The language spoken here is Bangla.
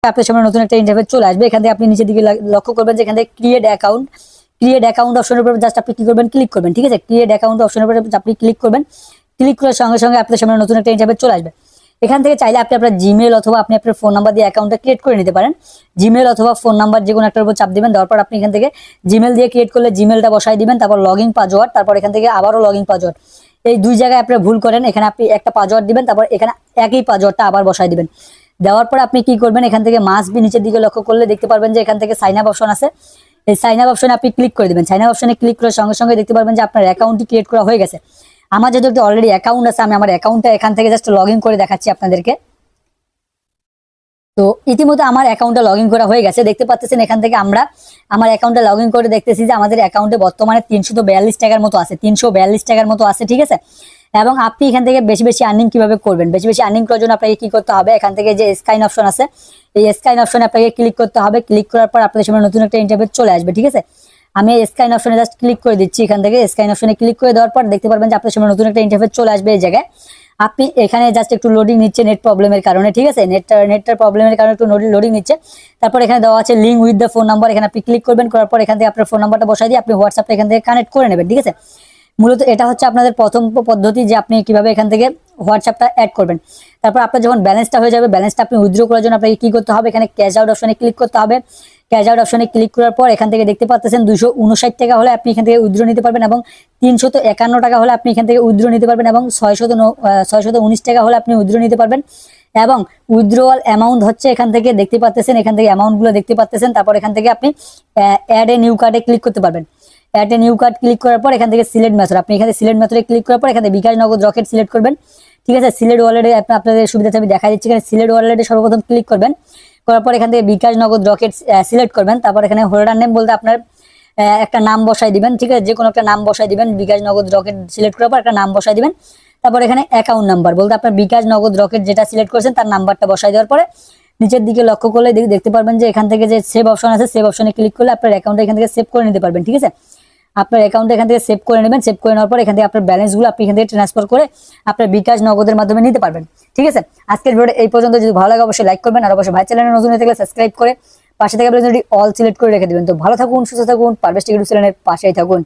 আপনার সামনে নতুন একটা ইন্টারফেস চলে আসবে। এখান থেকে আপনি নিচের দিকে লক্ষ্য করবেন যে এখান থেকে ক্রিয়েট অ্যাকাউন্ট অপশনের উপর জাস্ট আপনি কি করবেন, ক্লিক করবেন। ঠিক আছে, ক্রিয়েট অ্যাকাউন্ট অপশনের উপর আপনি ক্লিক করবেন। ক্লিক করার সঙ্গে সঙ্গে আপনার সামনে নতুন একটা ইন্টারফেস চলে আসবে। এখান থেকে চাইলে আপনি আপনার জিমেল অথবা আপনি আপনার ফোন নাম্বার দিয়ে অ্যাকাউন্টটা ক্রিয়েট করে নিতে পারেন। জিমেল অথবা ফোন নাম্বার যে কোনো একটার উপর চাপ দিবেন, দেওয়ার পর আপনি এখান থেকে জিমেল দিয়ে ক্রিয়েট করলে জিমেলটা বসাই দিবেন, তারপর লগইন পাসওয়ার্ড, তারপর এখান থেকে আবারও লগইন পাসওয়ার্ড। এই দুই জায়গায় আপনি ভুল করেন, এখানে আপনি একটা পাসওয়ার্ড দিবেন, তারপর এখানে একই পাসওয়ার্ডটা আবার বসাই দিবেন। দেওয়ার পর আপনি কি করবেন, এখান থেকে মাস্ট বি নিচের দিকে লক্ষ্য করলে দেখতে পারবেন যে এখান থেকে সাইন আপ অপশন আছে। এই সাইন আপ অপশনে আপনি ক্লিক করে দিবেন। সাইন আপ অপশনে ক্লিক করার সঙ্গে সঙ্গে দেখতে পারবেন যে আপনার অ্যাকাউন্টটি ক্রিয়েট করা হয়ে গেছে। আমার যেহেতু একটা অলরেডি অ্যাকাউন্ট আছে, আমি আমার অ্যাকাউন্টটা এখান থেকে জাস্ট লগ ইন করে দেখাচ্ছি আপনাদেরকে। তো ইতিমধ্যে আমার অ্যাকাউন্টটা লগ ইন করা হয়ে গেছে। দেখতে পাচ্ছেন এখান থেকে আমরা আমার অ্যাকাউন্টটা লগ ইন করে দেখতেছি যে আমাদের অ্যাকাউন্টে বর্তমানে 342 টাকার মতো আছে, 342 টাকার মতো আছে। ঠিক আছে, এবং আপনি এখান থেকে বেশি বেশি আর্নিং কিভাবে করবেন, বেশি বেশি আর্নিং করার জন্য আপনাকে কি করতে হবে, এখান থেকে যে স্কাইন অপশন আছে, এই স্কাইন অপশনে আপনাকে ক্লিক করতে হবে। ক্লিক করার পর আপনাদের সামনে নতুন একটা ইন্টারফেস চলে আসবে। ঠিক আছে, আমি স্কাইন অপশনে জাস্ট ক্লিক করে দিচ্ছি। এখান থেকে স্কাইন অপশনে ক্লিক করে দেওয়ার পর দেখতে পারবেন যে আপনাদের সামনে নতুন একটা ইন্টারফেস চলে আসবে এই জায়গায়। আপনি এখানে জাস্ট একটু লোডিং নিচ্ছে নেট প্রবলেমের কারণে। ঠিক আছে, নেটটার প্রবলেমের কারণে একটু লোডিং নিচ্ছে। তারপর এখানে দেওয়া আছে link with the phone number, এখানে আপনি ক্লিক করবেন। করার পর এখান থেকে আপনার ফোন নাম্বারটা বসাই দিয়ে আপনি হোয়াটসঅ্যাপটা এখান থেকে কানেক্ট করে নেবেন। ঠিক আছে, মূলত এটা হচ্ছে আপনাদের প্রথম পদ্ধতি যে আপনি কিভাবে এখান থেকে হোয়াটসঅ্যাপটা অ্যাড করবেন। তারপর আপনার যখন ব্যালেন্সটা হয়ে যাবে, ব্যালেন্সটা আপনি উইথড্র করার জন্য আপনাকে কি করতে হবে, এখানে ক্যাশ আউট অপশনে ক্লিক করতে হবে। ক্যাশ আউট অপশনে ক্লিক করার পর এখান থেকে দেখতে পাচ্ছেন 259 টাকা হলে আপনি এখান থেকে উইথড্র নিতে পারবেন, এবং 351 টাকা হলে আপনি এখান থেকে উইথড্র নিতে পারবেন, এবং 619 টাকা হলে আপনি উইথড্র নিতে পারবেন। এবং উইথড্রওয়াল অ্যামাউন্ট হচ্ছে এখান থেকে দেখতে পাচ্ছেন, এখান থেকে অ্যামাউন্টগুলো দেখতে পাচ্ছেন। তারপর এখান থেকে আপনি অ্যাড এ নিউ কার্ডে ক্লিক করতে পারবেন। Add a new card click করার পর এখান থেকে সিলেক্ট মেথড, আপনি এখানে সিলেক্ট মেথডে ক্লিক করার পর এখান থেকে বিকাশ নগদ রকেট সিলেক্ট করবেন। ঠিক আছে, সিলেক্ট ওয়ালেটে আপনাদের সুবিধাতে আমি দেখা দিচ্ছি। এখানে সিলেক্ট ওয়ালেটে সর্বপ্রথম ক্লিক করবেন। করার পর এখান থেকে বিকাশ নগদ রকেট সিলেক্ট করবেন। তারপর এখানে হোল্ডার নেম বলতে আপনার একটা নাম বসাই দিবেন। ঠিক আছে, যে কোনো একটা নাম বসাই দিবেন। বিকাশ নগদ রকেট সিলেক্ট করার পর একটা নাম বসাই দিবেন। তারপর এখানে অ্যাকাউন্ট নাম্বার বলতে আপনার বিকাশ নগদ রকেট যেটা সিলেক্ট করেছেন তার নাম্বারটা বসাই দেওয়ার পরে নিচের দিকে লক্ষ্য করলে দেখতে পারবেন যে এখান থেকে যে সেভ অপশন আছে, সেভ অপশনে ক্লিক করলে আপনার অ্যাকাউন্টটা এখান থেকে সেভ করে নিতে পারবেন। ঠিক আছে, আপনার অ্যাকাউন্টে এখান থেকে সেভ করে নেবেন। সেভ করে নেওয়ার পর এখান থেকে আপনার ব্যালেন্সগুলো আপনি এখান থেকে ট্রান্সফার করে আপনার বিকাশ নগদের মাধ্যমে নিতে পারবেন। ঠিক আছে, আজকের ভিডিওটা এই পর্যন্ত। যদি ভালো লাগে অবশ্যই লাইক করবেন, আর অবশ্যই ভাই চ্যানেলে নতুন হয়ে থাকলে সাবস্ক্রাইব করে পাশে থেকে অল সিলেক্ট করে রেখে দেবেন। তো ভালো থাকুন, সুস্থ থাকুন, পারভেজ টেক চ্যানেলের পাশেই থাকুন।